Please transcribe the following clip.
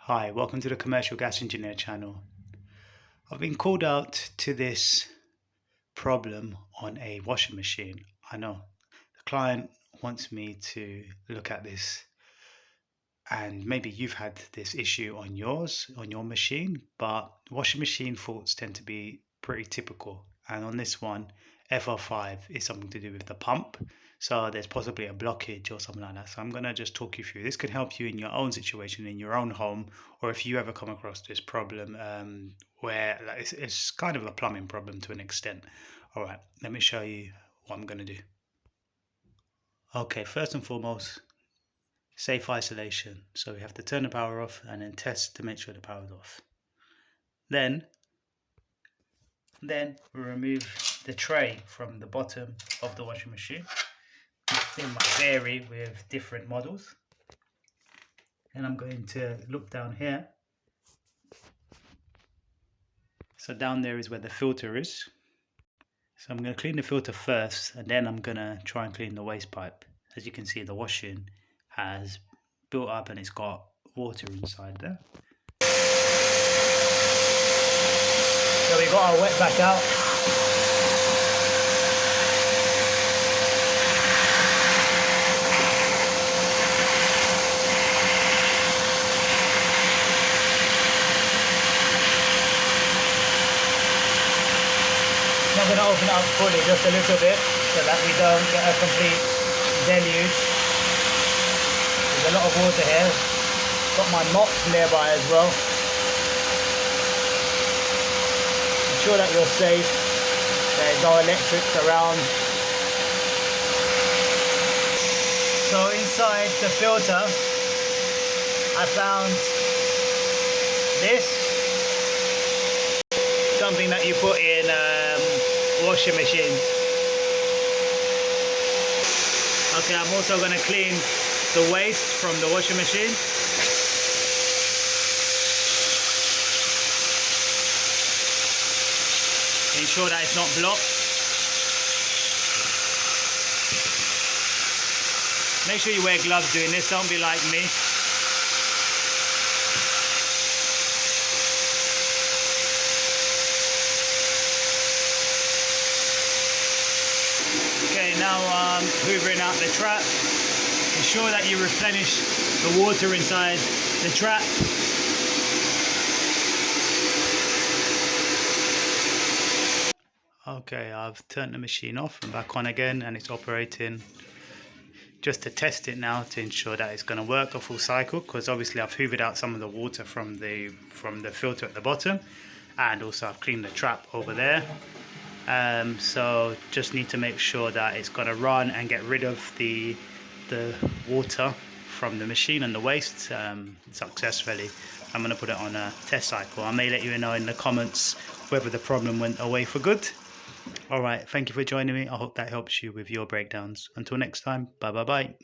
Hi, welcome to the Commercial Gas Engineer channel. I've been called out to this problem on a washing machine. I know the client wants me to look at this, and maybe you've had this issue on your machine, but washing machine faults tend to be pretty typical. And on this one, F05 is something to do with the pump. So there's possibly a blockage or something like that. So I'm going to just talk you through. This could help you in your own situation, in your own home, or if you ever come across this problem where it's kind of a plumbing problem to an extent. All right, let me show you what I'm going to do. Okay, first and foremost, safe isolation. So we have to turn the power off and then test to make sure the power is off. Then we remove the tray from the bottom of the washing machine. It might vary with different models. And I'm going to look down here. So down there is where the filter is. So I'm going to clean the filter first, and then I'm going to try and clean the waste pipe. As you can see, the washing has built up and it's got water inside there. So we got our wet back out. I'm going to open it up fully just a little bit so that we don't get a complete deluge. There's a lot of water here. Got my mop nearby as well. Ensure that you're safe. There's no electrics around. So inside the filter I found this. Something that you put in washing machines. Okay, I'm also going to clean the waste from the washing machine. Ensure that it's not blocked. Make sure you wear gloves doing this, don't be like me. Okay, now hoovering out the trap. Ensure that you replenish the water inside the trap. Okay, I've turned the machine off and back on again, and it's operating. Just to test it now to ensure that it's going to work a full cycle, because obviously I've hoovered out some of the water from the filter at the bottom, and also I've cleaned the trap over there. So just need to make sure that it's going to run and get rid of the water from the machine and the waste successfully. I'm going to put it on a test cycle. I may let you know in the comments whether the problem went away for good. Alright, thank you for joining me. I hope that helps you with your breakdowns. Until next time, bye bye bye.